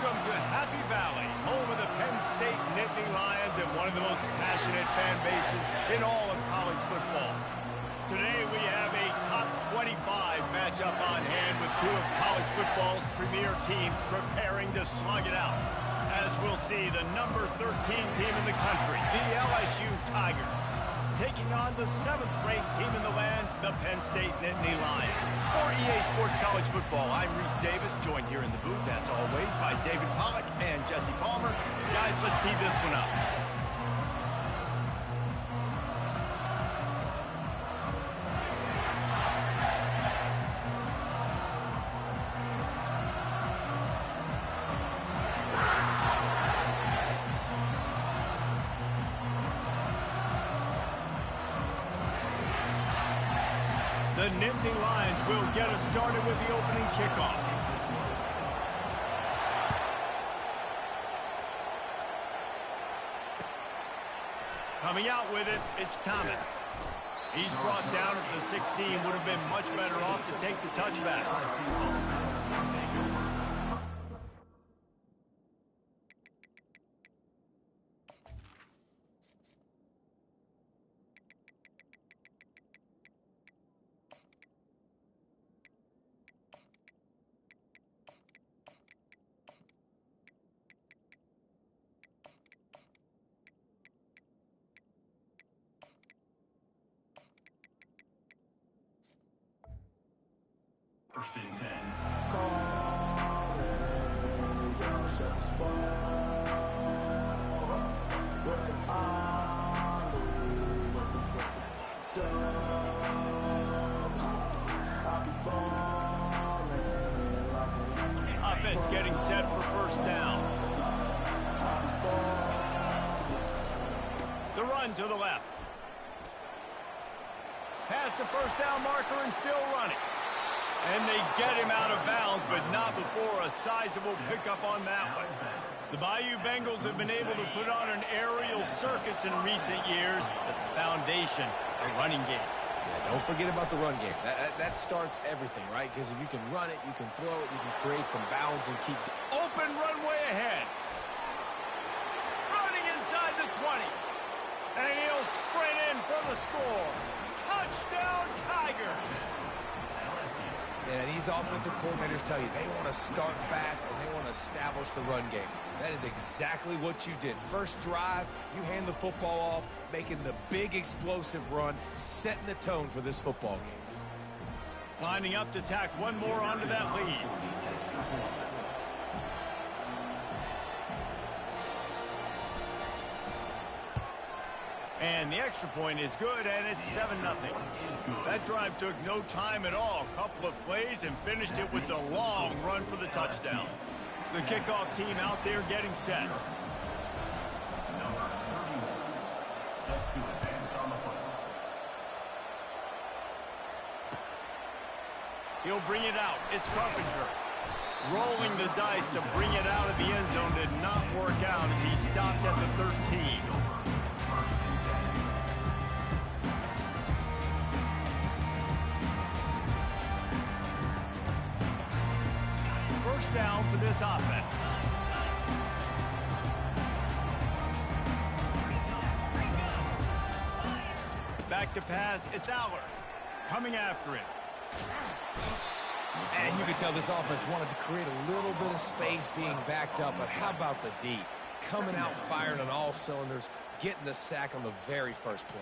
Welcome to Happy Valley, home of the Penn State Nittany Lions and one of the most passionate fan bases in all of college football. Today we have a top 25 matchup on hand with two of college football's premier teams preparing to slug it out. As we'll see, the number 13 team in the country, the LSU Tigers, taking on the 7th-ranked team in the land, the Penn State Nittany Lions. For EA Sports College Football, I'm Reese Davis, joined here in the booth, as always, by David Pollack and Jesse Palmer. Guys, let's tee this one up. The Nittany Lions will get us started with the opening kickoff. Coming out with it, it's Thomas. He's brought down at the 16, would have been much better off to take the touchback. First and 10. Offense getting set for first down. The run to the left. Past the first down marker and still running. And they get him out of bounds, but not before a sizable pickup on that one. The Bayou Bengals have been able to put on an aerial circus in recent years, but the foundation, a running game. Yeah, don't forget about the run game. That starts everything, right? Because if you can run it, you can throw it, you can create some bounds and keep... Open runway ahead. Running inside the 20. And he'll sprint in for the score. Touchdown, Tigers! Yeah, these offensive coordinators tell you they want to start fast and they want to establish the run game. That is exactly what you did. First drive, you hand the football off, making the big explosive run, setting the tone for this football game. Lining up to tack one more onto that lead. And the extra point is good, and it's 7-0. That drive took no time at all. A couple of plays and finished it with the long run for the touchdown. The kickoff team out there getting set. He'll bring it out. It's Carpenter. Rolling the dice to bring it out of the end zone did not work out as he stopped at the 13. First down for this offense. Back to pass, it's Aller. Coming after him. And you can tell this offense wanted to create a little bit of space being backed up, but how about the D? Coming out firing on all cylinders, getting the sack on the very first play.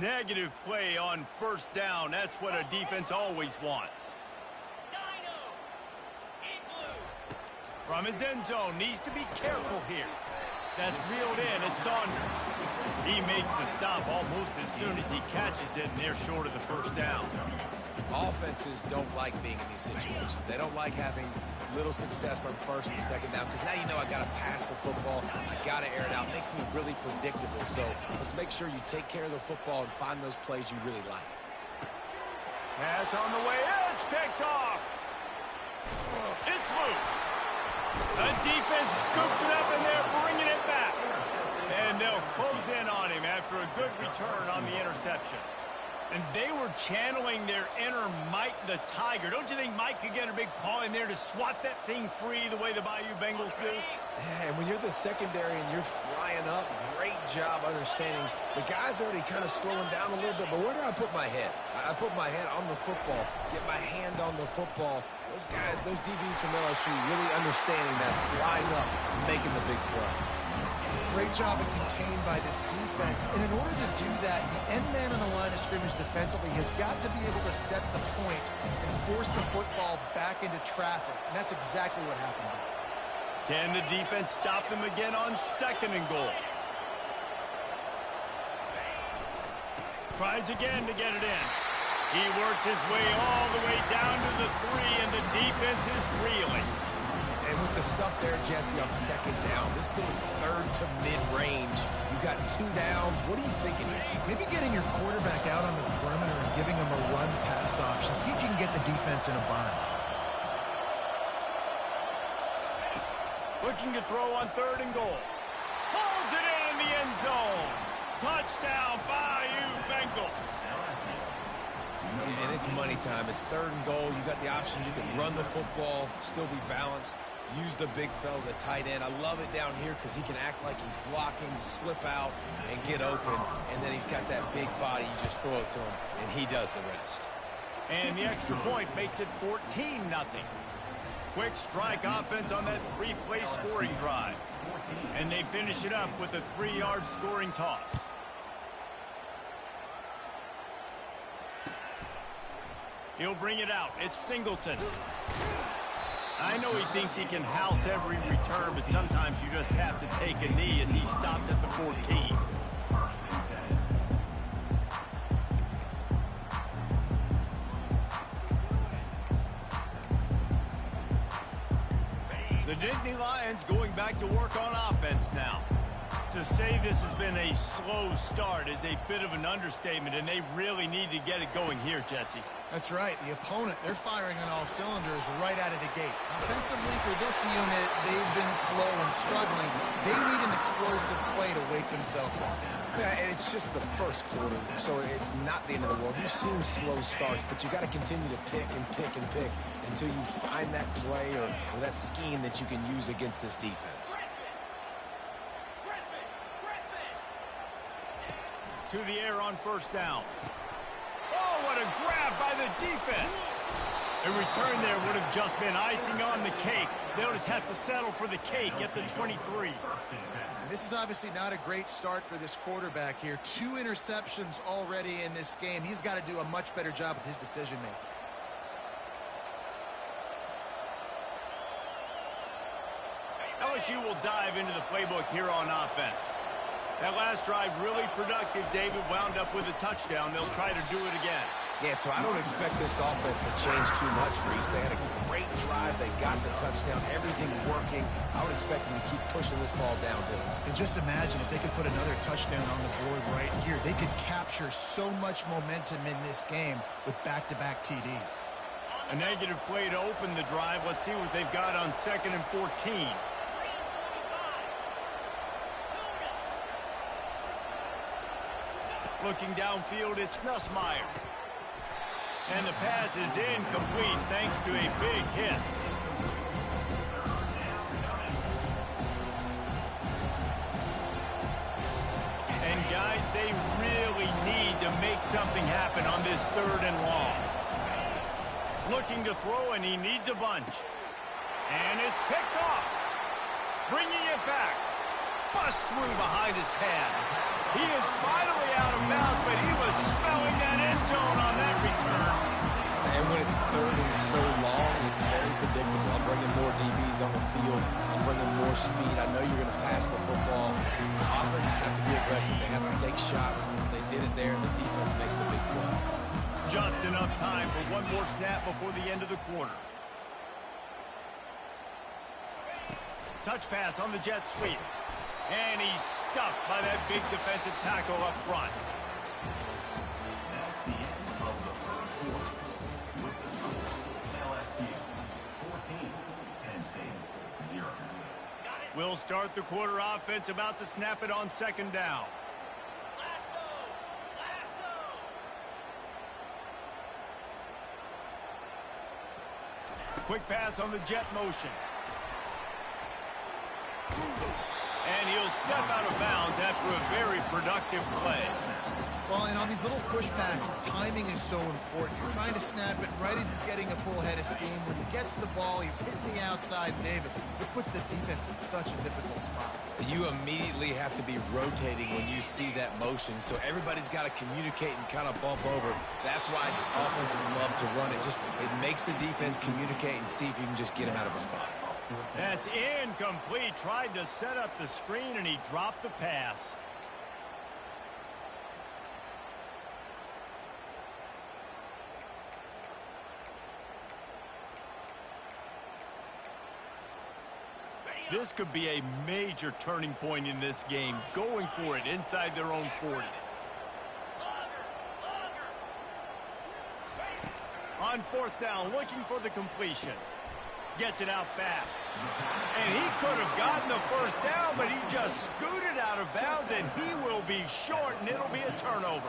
Negative play on first down. That's what a defense always wants. From his end zone, needs to be careful here. That's reeled in. It's on. He makes the stop almost as soon as he catches it, and they're short of the first down. Offenses don't like being in these situations. They don't like having little success on first and second down, because now you know I got to pass the football. I got to air it out. It makes me really predictable. So let's make sure you take care of the football and find those plays you really like. Pass on the way. It's picked off. It's loose. The defense scoops it up, and they're bringing it back. And they'll Close in on him after a good return on the interception. And they were channeling their inner Mike the Tiger. Don't you think Mike could get a big paw in there to swat that thing free the way the Bayou Bengals do? Yeah, and when you're the secondary and you're flying up, great job understanding. The guy's already kind of slowing down a little bit, but where do I put my head? I put my head on the football, get my hand on the football. Those guys, those DBs from LSU really understanding that flying up, making the big play. Great job of contained by this defense. And in order to do that, the end man on the line of scrimmage defensively has got to be able to set the point and force the football back into traffic. And that's exactly what happened there. Can the defense stop them again on 2nd and goal? Tries again to get it in. He works his way all the way down to the 3, and the defense is reeling. And with the stuff there, Jesse, on 2nd down, this thing 3rd to mid-range. You got 2 downs. What are you thinking here? Maybe getting your quarterback out on the perimeter and giving him a run-pass option. See if you can get the defense in a bind. Looking to throw on 3rd and goal. Pulls it in the end zone. Touchdown, Bayou Bengals. And it's money time. It's 3rd and goal. You got the option. You can run the football, still be balanced, use the big fella, the tight end. I love it down here because he can act like he's blocking, slip out, and get open. And then he's got that big body. You just throw it to him, and he does the rest. And the extra point makes it 14-0. Quick strike offense on that 3-play scoring drive. And they finish it up with a 3-yard scoring toss. He'll bring it out. It's Singleton. I know he thinks he can house every return, but sometimes you just have to take a knee as he stopped at the 14. The Nittany Lions going back to work on offense now. To say this has been a slow start is a bit of an understatement, and they really need to get it going here, Jesse. That's right. The opponent, they're firing on all cylinders right out of the gate. Offensively, for this unit, they've been slow and struggling. They need an explosive play to wake themselves up. Yeah, and it's just the first quarter, so it's not the end of the world. You've seen slow starts, but you got to continue to pick and pick and pick until you find that play or that scheme that you can use against this defense. To the air on 1st down. Oh, what a grab by the defense. A return there would have just been icing on the cake. They'll just have to settle for the cake at the 23. This is obviously not a great start for this quarterback here. 2 interceptions already in this game. He's got to do a much better job with his decision-making. LSU will dive into the playbook here on offense. That last drive really productive. David wound up with a touchdown. They'll try to do it again. Yeah, so I don't expect this offense to change too much, Reese. They had a great drive. They got the touchdown. Everything working. I would expect them to keep pushing this ball downhill. And just imagine if they could put another touchdown on the board right here. They could capture so much momentum in this game with back-to-back TDs. A negative play to open the drive. Let's see what they've got on 2nd and 14. Looking downfield, it's Nussmeier. And the pass is incomplete thanks to a big hit. And guys, they really need to make something happen on this 3rd and long. Looking to throw, and he needs a bunch. And it's picked off. Bringing it back. Bust through behind his pad. He is finally out of bounds, but he was smelling that end zone on that return. And when it's 3rd and so long, it's very predictable. I'm bringing more DBs on the field. I'm bringing more speed. I know you're going to pass the football. The offenses have to be aggressive. They have to take shots. They did it there, and the defense makes the big play. Just enough time for one more snap before the end of the quarter. Touch pass on the jet sweep. And he's stuffed by that big defensive tackle up front. That's the end of the first quarter. With the score, LSU 14, Penn State 0. We'll start the quarter offense, about to snap it on second down. Quick pass on the jet motion. And he'll step out of bounds after a very productive play. Well, and on these little push passes, timing is so important. You're trying to snap it right as he's getting a full head of steam. When he gets the ball, he's hitting the outside, David. It puts the defense in such a difficult spot. You immediately have to be rotating when you see that motion, so everybody's got to communicate and kind of bump over. That's why offenses love to run it. It makes the defense communicate and see if you can just get him out of a spot. That's incomplete. Tried to set up the screen, and he dropped the pass. This could be a major turning point in this game, going for it inside their own 40. On fourth down, looking for the completion. Gets it out fast. And he could have gotten the first down, but he just scooted out of bounds, and he will be short, and it'll be a turnover.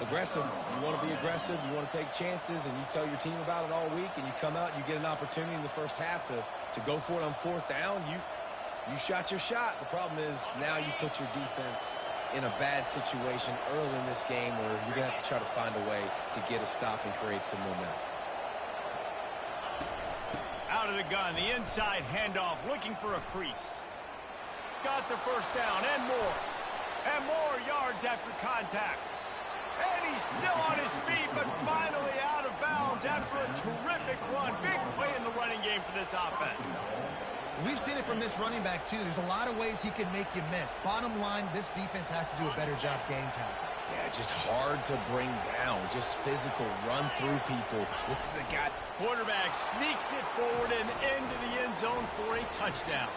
Aggressive. You want to be aggressive. You want to take chances, and you tell your team about it all week, and you come out and you get an opportunity in the first half to go for it on fourth down. You shot your shot. The problem is now you put your defense in a bad situation early in this game where you're going to have to try to find a way to get a stop and create some momentum. Out of the gun, the inside handoff, looking for a crease. Got the first down and more. And more yards after contact. And he's still on his feet, but finally out of bounds after a terrific run. Big play in the running game for this offense. We've seen it from this running back, too. There's a lot of ways he can make you miss. Bottom line, this defense has to do a better job game tackling. Yeah, just hard to bring down. Just physical, runs through people. This is a guy. Quarterback sneaks it forward and into the end zone for a touchdown.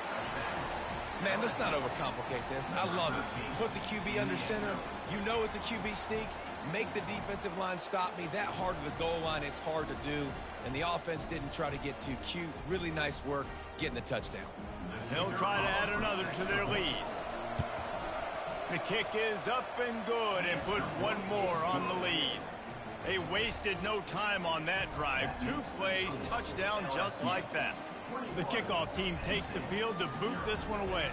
Man, let's not overcomplicate this. I love it. Put the QB under center. You know it's a QB sneak. Make the defensive line stop me. That hard to the goal line, it's hard to do. And the offense didn't try to get too cute. Really nice work getting the touchdown. They'll try to add another to their lead. The kick is up and good, and put one more on the lead. They wasted no time on that drive. 2 plays, touchdown just like that. The kickoff team takes the field to boot this one away.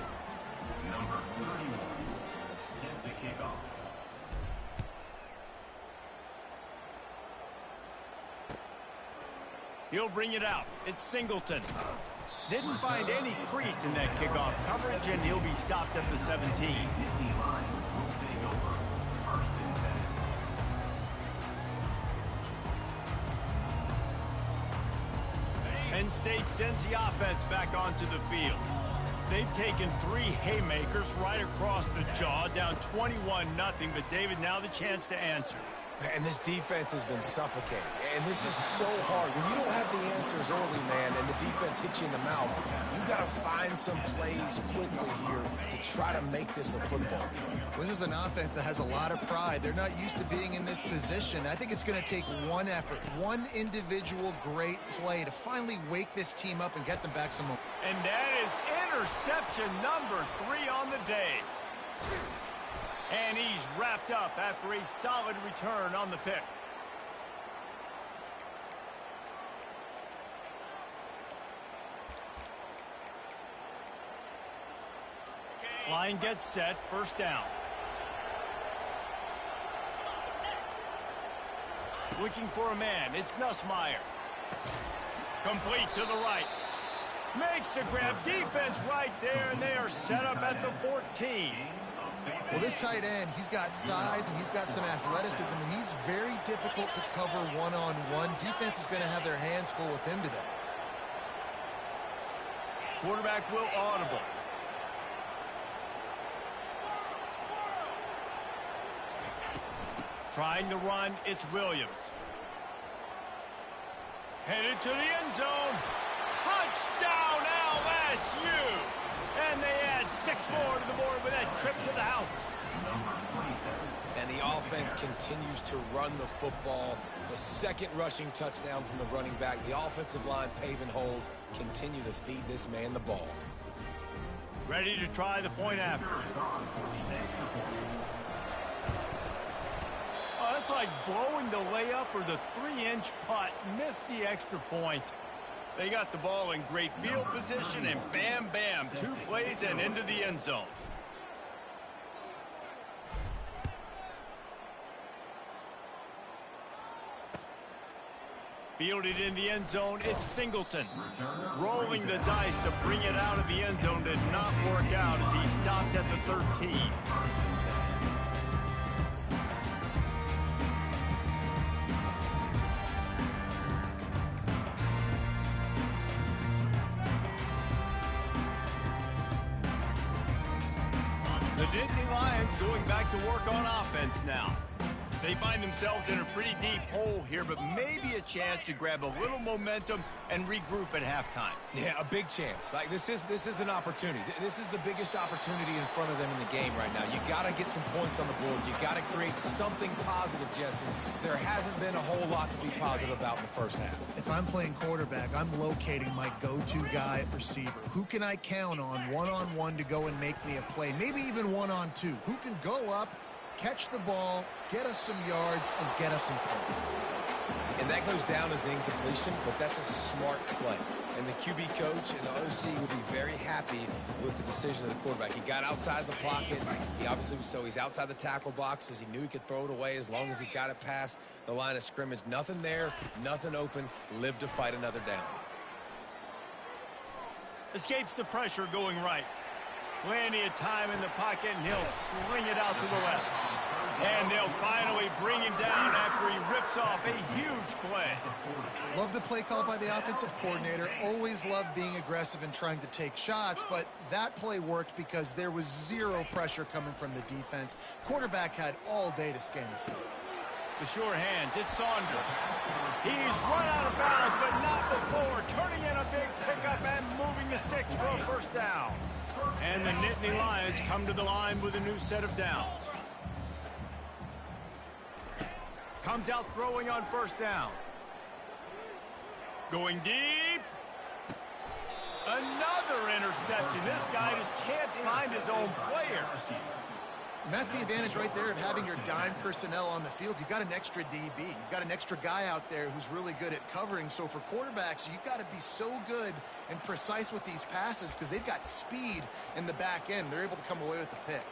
Number 31 sets the kickoff. He'll bring it out. It's Singleton. Didn't find any crease in that kickoff coverage, and he'll be stopped at the 17. Penn State sends the offense back onto the field. They've taken 3 haymakers right across the jaw, down 21-0, but David, now the chance to answer. And this defense has been suffocating. And this is so hard. When you don't have the answers early, man, and the defense hits you in the mouth, you've got to find some plays quickly here to try to make this a football game. This is an offense that has a lot of pride. They're not used to being in this position. I think it's going to take one effort, one individual great play to finally wake this team up and get them back some momentum. And that is interception number 3 on the day. And he's wrapped up after a solid return on the pick. Line gets set, first down. Looking for a man, it's Nussmeier. Complete to the right. Makes the grab, defense right there, and they are set up at the 14. Well, this tight end, he's got size and he's got some athleticism, and he's very difficult to cover one-on-one. Defense is going to have their hands full with him today. Quarterback will audible. Trying to run, it's Williams. Headed to the end zone. Touchdown, LSU! And they add 6 more to the board with that trip to the house. And the offense continues to run the football. The second rushing touchdown from the running back. The offensive line paving holes. Continue to feed this man the ball. Ready to try the point after. Oh, that's like blowing the layup or the 3-inch putt. Missed the extra point. They got the ball in great field position, and bam, bam, 2 plays and into the end zone. Fielded in the end zone, it's Singleton. Rolling the dice to bring it out of the end zone did not work out as he stopped at the 13. The Nittany Lions going back to work on offense now. They find themselves in a pretty deep hole here, but maybe a chance to grab a little momentum and regroup at halftime. Yeah, a big chance. Like this is an opportunity. This is the biggest opportunity in front of them in the game right now. You got to get some points on the board. You got to create something positive, Jesse. There hasn't been a whole lot to be positive about in the first half. If I'm playing quarterback, I'm locating my go-to guy at receiver. Who can I count on one-on-one to go and make me a play? Maybe even one-on-two. Who can go up, catch the ball, get us some yards, and get us some points. And that goes down as incompletion, but that's a smart play. And the QB coach and the OC will be very happy with the decision of the quarterback. He got outside the pocket. He obviously was he's outside the tackle boxes. He knew he could throw it away as long as he got it past the line of scrimmage. Nothing there, nothing open. Live to fight another down. Escapes the pressure going right. Plenty of time in the pocket, and he'll sling it out to the left. And they'll finally bring him down after he rips off a huge play. Love the play call by the offensive coordinator. Always love being aggressive and trying to take shots, but that play worked because there was zero pressure coming from the defense. Quarterback had all day to scan the field. The sure hands, it's Saunders. He's run out of bounds, but not before. Turning in a big pickup and moving the sticks for a first down. And the Nittany Lions come to the line with a new set of downs. Comes out throwing on first down. Going deep. Another interception. This guy just can't find his own players. And that's the advantage right there of having your dime personnel on the field. You've got an extra DB. You've got an extra guy out there who's really good at covering. So for quarterbacks, you've got to be so good and precise with these passes because they've got speed in the back end. They're able to come away with the pick.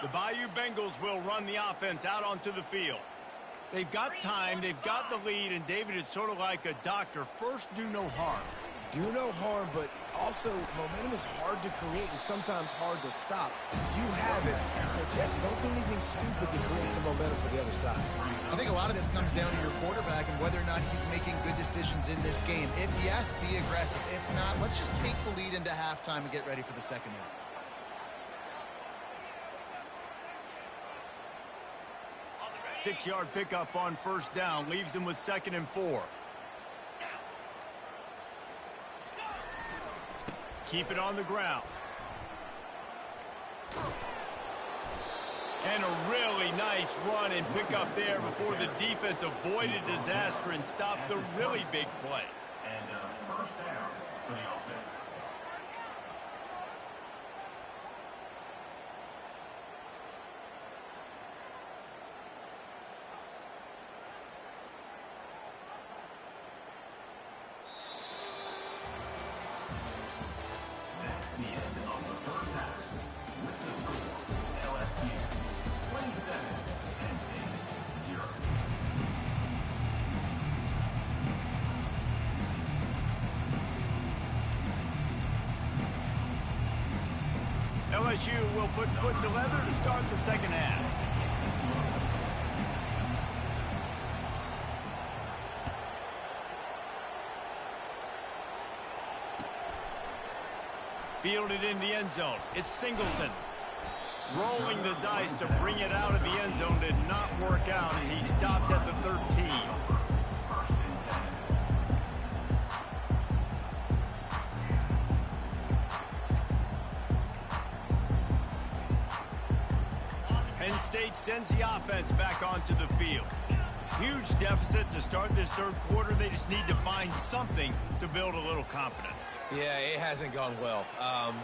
The Bayou Bengals will run the offense out onto the field. They've got time, they've got the lead, and David, it's sort of like a doctor. First, do no harm. Do no harm, but also momentum is hard to create and sometimes hard to stop. You have it, so Jesse, don't do anything stupid to create some momentum for the other side. I think a lot of this comes down to your quarterback and whether or not he's making good decisions in this game. If yes, be aggressive. If not, let's just take the lead into halftime and get ready for the second half. Six-yard pickup on first down leaves them with 2nd and 4. Keep it on the ground. And a really nice run and pickup there before the defense avoided disaster and stopped the really big play. And first down for the offense. The end of the first half with the score LSU 27, Penn State 0. LSU will put foot to leather to start the second half. Fielded in the end zone. It's Singleton. Rolling the dice to bring it out of the end zone did not work out as he stopped at the 13. Penn State sends the offense back onto the field. Huge deficit to start this third quarter. They just need to find something to build a little confidence. Yeah, it hasn't gone well.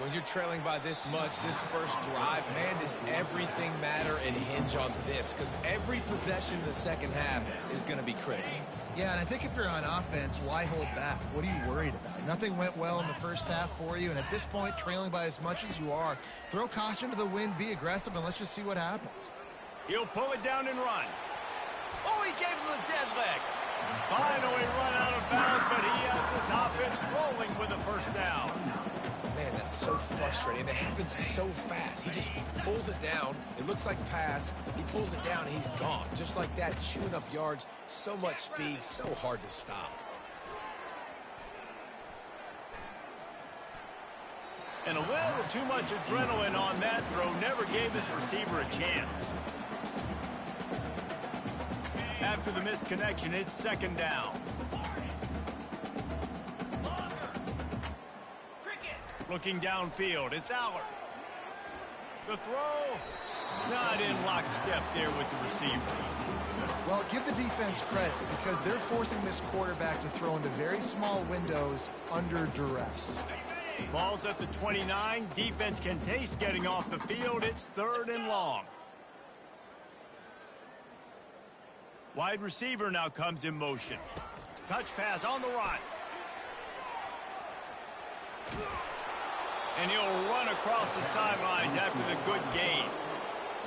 When you're trailing by this much, this first drive, man, does everything matter and hinge on this? Because every possession in the second half is going to be critical. Yeah, and I think if you're on offense, why hold back? What are you worried about? Nothing went well in the first half for you, and at this point, trailing by as much as you are, throw caution to the wind, be aggressive, and let's just see what happens. He'll pull it down and run. Oh, he gave him the dead leg. Finally run out of bounds, but he has this offense rolling with a first down. Man, that's so frustrating. It happens so fast. He just pulls it down. It looks like pass. He pulls it down, and he's gone. Just like that, chewing up yards. So much speed, so hard to stop. And a little too much adrenaline on that throw never gave his receiver a chance. After the misconnection, it's second down. Looking downfield, it's Aller. The throw, not in lockstep there with the receiver. Well, give the defense credit because they're forcing this quarterback to throw into very small windows under duress. Ball's at the 29. Defense can taste getting off the field. It's third and long. Wide receiver now comes in motion. Touch pass on the run. And he'll run across the sidelines after the good gain.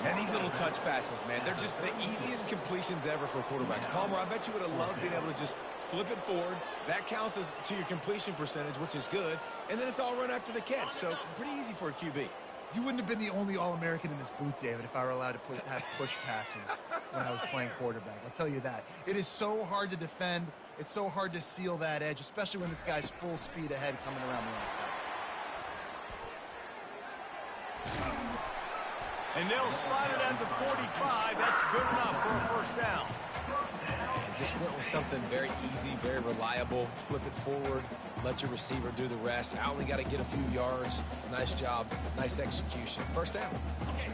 And these little touch passes, man, they're just the easiest completions ever for quarterbacks. Palmer, I bet you would have loved being able to just flip it forward. That counts as to your completion percentage, which is good. And then it's all run after the catch, so pretty easy for a QB. You wouldn't have been the only All-American in this booth, David, if I were allowed to have push passes when I was playing quarterback. I'll tell you that. It is so hard to defend. It's so hard to seal that edge, especially when this guy's full speed ahead coming around the outside. And they'll spot it at the 45. That's good enough for a first down. And just went with something very easy, very reliable. Flip it forward. Let your receiver do the rest. I only got to get a few yards. Nice job. Nice execution. First down.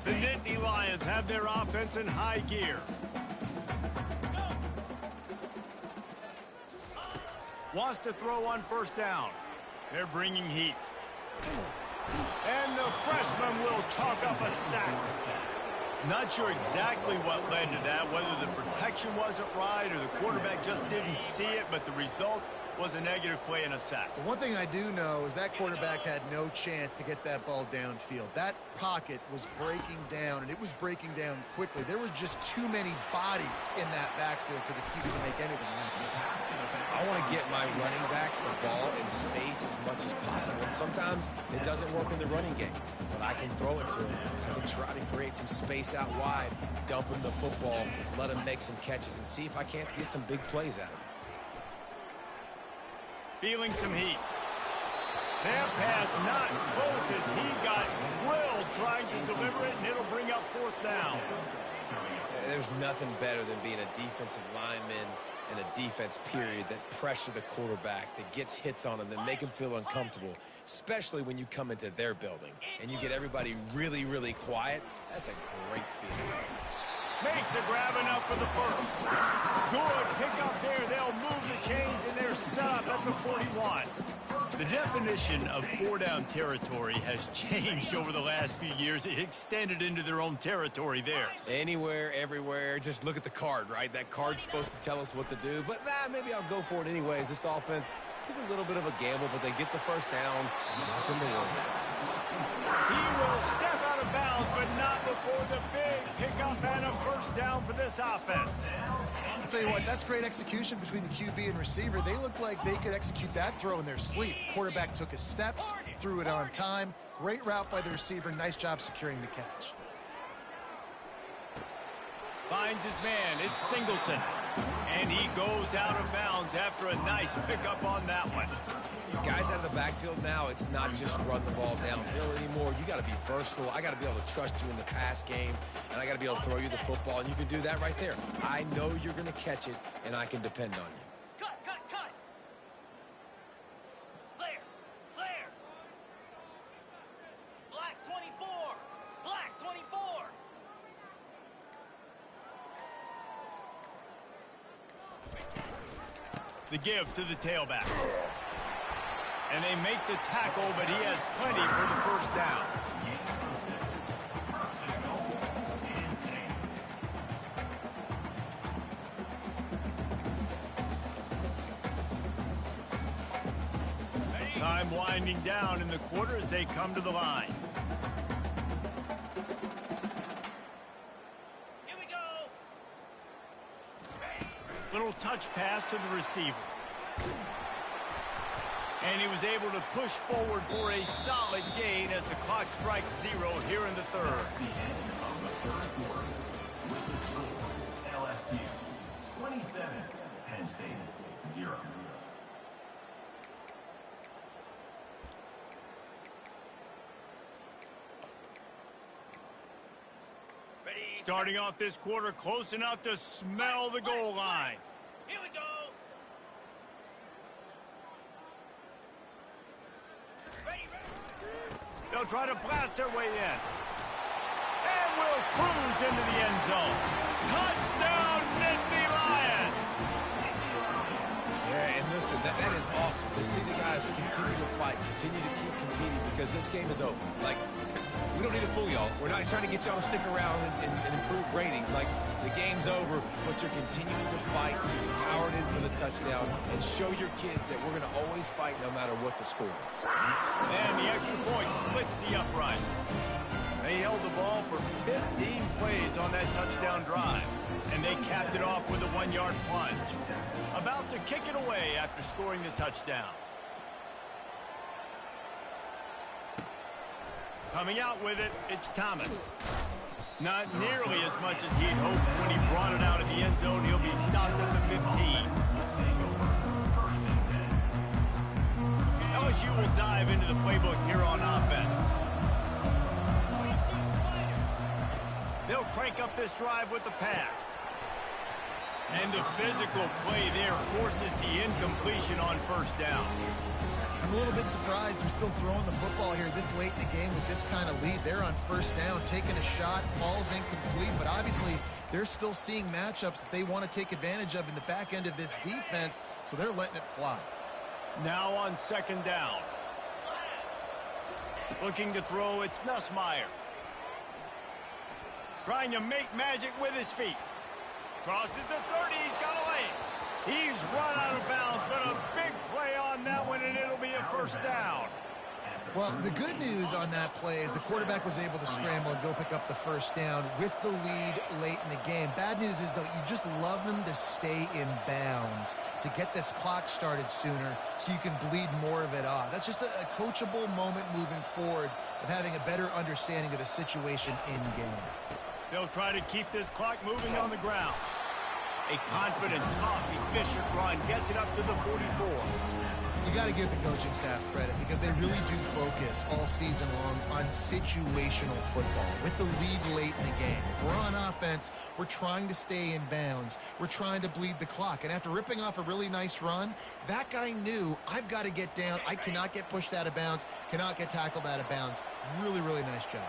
The Nittany Lions have their offense in high gear. Wants to throw on first down. They're bringing heat. And the freshman will chalk up a sack. Not sure exactly what led to that, whether the protection wasn't right or the quarterback just didn't see it, but the result was a negative play and a sack. But one thing I do know is that quarterback had no chance to get that ball downfield. That pocket was breaking down, and it was breaking down quickly. There were just too many bodies in that backfield for the keeper to make anything happen. I want to get my running backs the ball in space as much as possible. And sometimes it doesn't work in the running game, but I can throw it to him. I can try to create some space out wide, dump him the football, let him make some catches, and see if I can't get some big plays out of him. Feeling some heat. That pass not close as he got drilled trying to deliver it, and it'll bring up fourth down. There's nothing better than being a defensive lineman in a defense period that pressure the quarterback, that gets hits on him, that make him feel uncomfortable, especially when you come into their building and you get everybody really, really quiet. That's a great feeling. Makes a grab enough for the first. Good pickup there. They'll move the chains, and they're set up at the 41. The definition of four-down territory has changed over the last few years. It extended into their own territory there. Anywhere, everywhere. Just look at the card, right? That card's supposed to tell us what to do, but maybe I'll go for it anyways. This offense took a little bit of a gamble, but they get the first down. Nothing to worry about. He will step out of bounds, but not before the big pickup and a first down for this offense. I'll tell you what, that's great execution between the QB and receiver. They looked like they could execute that throw in their sleep. Quarterback took his steps, threw it on time. Great route by the receiver. Nice job securing the catch. Finds his man. It's Singleton. And he goes out of bounds after a nice pickup on that one. Guys out of the backfield now, it's not just run the ball downhill anymore. You got to be versatile. I got to be able to trust you in the pass game, and I got to be able to throw you the football, and you can do that right there. I know you're going to catch it, and I can depend on you. Cut! Flare! Black 24! Black 24! The give to the tailback. And they make the tackle, but he has plenty for the first down. Time winding down in the quarter as they come to the line. Here we go. Little touch pass to the receiver. And he was able to push forward for a solid gain as the clock strikes 0 here in the third. The end of the third quarter with the score LSU 27, Penn State 0. Ready. Starting off this quarter close enough to smell the goal line. Here we go. Ready. They'll try to blast their way in. And will cruise into the end zone. Touchdown, Nittany Lions! Yeah, and listen, that is awesome to see the guys continue to fight, continue to keep competing, because this game is over. Like, we don't need to fool y'all. We're not trying to get y'all to stick around and improve ratings. Like, the game's over, but you're continuing to fight, powered in for the touchdown, and show your kids that we're going to always fight no matter what the score is. And the extra point splits the uprights. They held the ball for 15 plays on that touchdown drive, and they capped it off with a 1-yard plunge. About to kick it away after scoring the touchdown. Coming out with it, it's Thomas. Not nearly as much as he'd hoped when he brought it out of the end zone. He'll be stopped at the 15. LSU will dive into the playbook here on offense. They'll crank up this drive with the pass. And the physical play there forces the incompletion on first down. I'm a little bit surprised they're still throwing the football here this late in the game with this kind of lead. They're on first down, taking a shot, falls incomplete, but obviously they're still seeing matchups that they want to take advantage of in the back end of this defense, so they're letting it fly. Now on second down. Looking to throw, it's Nussmeier. Trying to make magic with his feet. Crosses the 30, he's got a lane. He's run out of bounds, but a big play on that one, and it'll be a first down. Well, the good news on that play is the quarterback was able to scramble and go pick up the first down with the lead late in the game. Bad news is, though, you just love them to stay in bounds to get this clock started sooner so you can bleed more of it off. That's just a coachable moment moving forward of having a better understanding of the situation in game. They'll try to keep this clock moving on the ground. A confident, tough, efficient run gets it up to the 44. You got to give the coaching staff credit because they really do focus all season long on situational football with the lead late in the game. If we're on offense, we're trying to stay in bounds. We're trying to bleed the clock. And after ripping off a really nice run, that guy knew, I've got to get down. I cannot get pushed out of bounds, cannot get tackled out of bounds. Really, really nice job.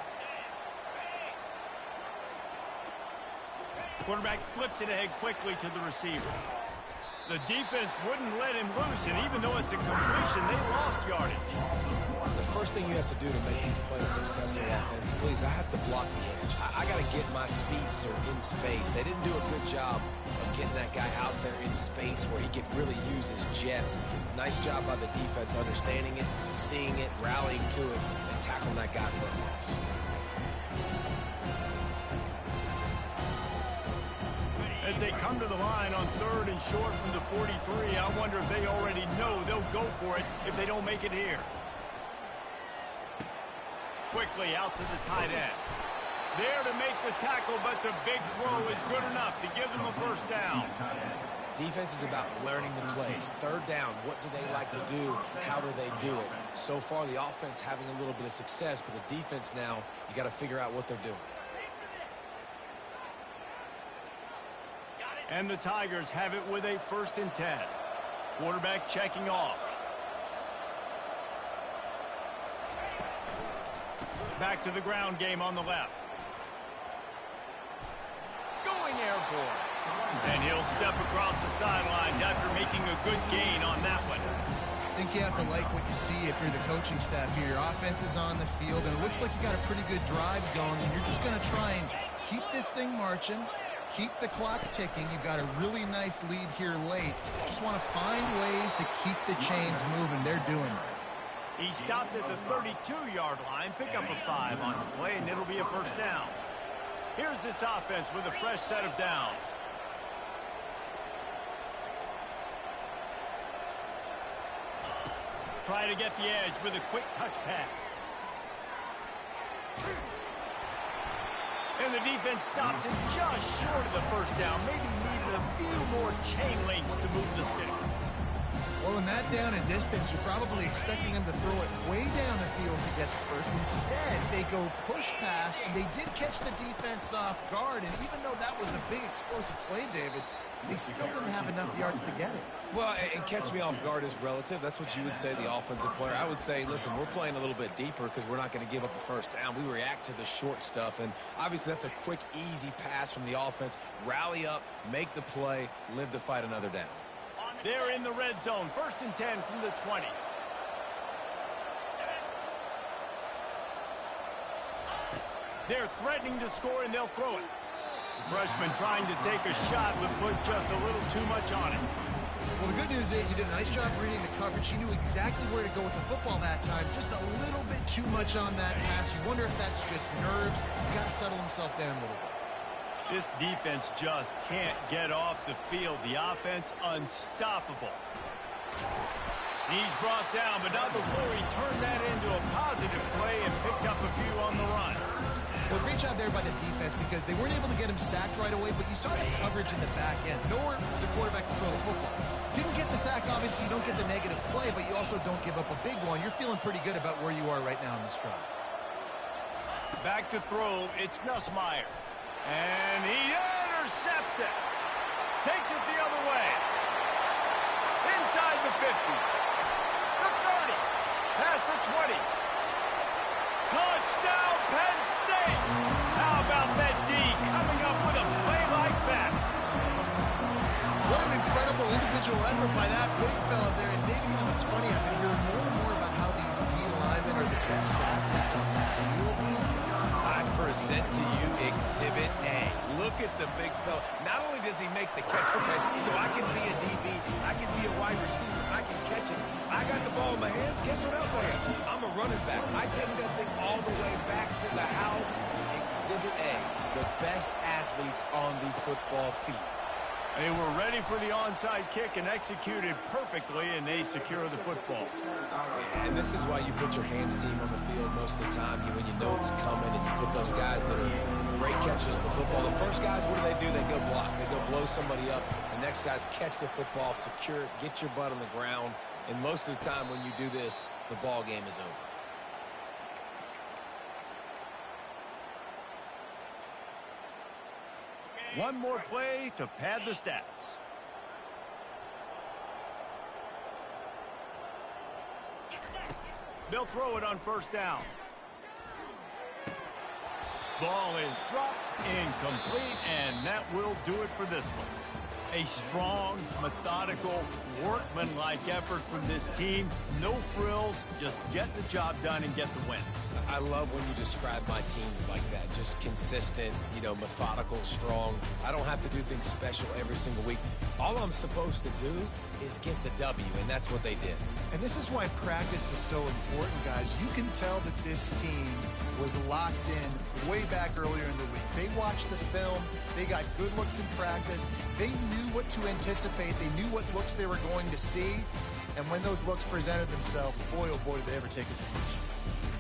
Quarterback flips it ahead quickly to the receiver. The defense wouldn't let him loose, and even though it's a completion, they lost yardage. The first thing you have to do to make these plays successful offensively is I have to block the edge. I got to get my speedster in space. They didn't do a good job of getting that guy out there in space where he could really use his jets. Nice job by the defense understanding it, seeing it, rallying to it, and tackling that guy for a loss. As they come to the line on third and short from the 43, I wonder if they already know they'll go for it if they don't make it here. Quickly out to the tight end. There to make the tackle, but the big throw is good enough to give them a first down. Defense is about learning the plays. Third down, what do they like to do? How do they do it? So far, the offense having a little bit of success, but the defense now, you got to figure out what they're doing. And the Tigers have it with a 1st and 10. Quarterback checking off. Back to the ground game on the left. Going airborne. And he'll step across the sidelines after making a good gain on that one. I think you have to like what you see if you're the coaching staff here. Your offense is on the field, and it looks like you got a pretty good drive going, and you're just going to try and keep this thing marching, keep the clock ticking. You've got a really nice lead here late. Just want to find ways to keep the chains moving. They're doing that. He stopped at the 32-yard line, pick up a 5 on the play, and it'll be a first down. Here's this offense with a fresh set of downs. Try to get the edge with a quick touch pass. And the defense stops it just short of the first down. Maybe needed a few more chain links to move the sticks. Well, in that down and distance, you're probably expecting them to throw it way down the field to get the first. Instead, they go push pass, and they did catch the defense off guard. And even though that was a big explosive play, David, they still didn't have enough yards to get it. Well, and catch me off guard is relative. That's what you would say, the offensive player. I would say, listen, we're playing a little bit deeper because we're not going to give up a first down. We react to the short stuff, and obviously that's a quick, easy pass from the offense. Rally up, make the play, live to fight another down. They're in the red zone. 1st and 10 from the 20. They're threatening to score, and they'll throw it. The freshman trying to take a shot, but put just a little too much on it. Well, the good news is he did a nice job reading the coverage. He knew exactly where to go with the football that time. Just a little bit too much on that pass. You wonder if that's just nerves. He's got to settle himself down a little bit. This defense just can't get off the field. The offense unstoppable. He's brought down, but not before he turned that into a positive play and picked up a few on the run. Well, great job there by the defense because they weren't able to get him sacked right away, but you saw the coverage in the back end. Nowhere for the quarterback to throw the football. Didn't get the sack, obviously you don't get the negative play, but you also don't give up a big one. You're feeling pretty good about where you are right now in this drive. Back to throw, it's Nussmeier. And he intercepts it. Takes it the other way. Inside the 50. The 30. Past the 20. Touchdown, Penn State. How about that D coming up with a play like that? What an incredible individual effort by that big fella there. And Dave, you know, it's funny. I've been hearing more and more about how these D linemen are the best athletes on the field. I present to you Exhibit A. Look at the big fella. Not only does he make the catch, okay, so I can be a DB, I can be a wide receiver, I can catch it. I got the ball in my hands. Guess what else I am? I'm a running back. I take that thing all the way back to the house. Exhibit A, the best athletes on the football field. They were ready for the onside kick and executed perfectly, and they secure the football. And this is why you put your hands team on the field most of the time when you know it's coming, and you put those guys that are great catchers of the football. The first guys, what do? They go block. They go blow somebody up. The next guys catch the football, secure it, get your butt on the ground. And most of the time when you do this, the ball game is over. One more play to pad the stats. They'll throw it on 1st down. Ball is dropped, incomplete, and that will do it for this one. A strong, methodical, workmanlike effort from this team. No frills, just get the job done and get the win. I love when you describe my teams like that. Just consistent, you know, methodical, strong. I don't have to do things special every single week. All I'm supposed to do is get the W, and that's what they did. And this is why practice is so important, guys. You can tell that this team was locked in way back earlier in the week. They watched the film. They got good looks in practice. They knew what to anticipate. They knew what looks they were going to see. And when those looks presented themselves, boy, oh boy, did they ever take advantage.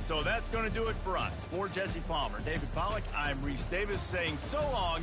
So that's going to do it for us. For Jesse Palmer, David Pollack, I'm Reese Davis saying so long.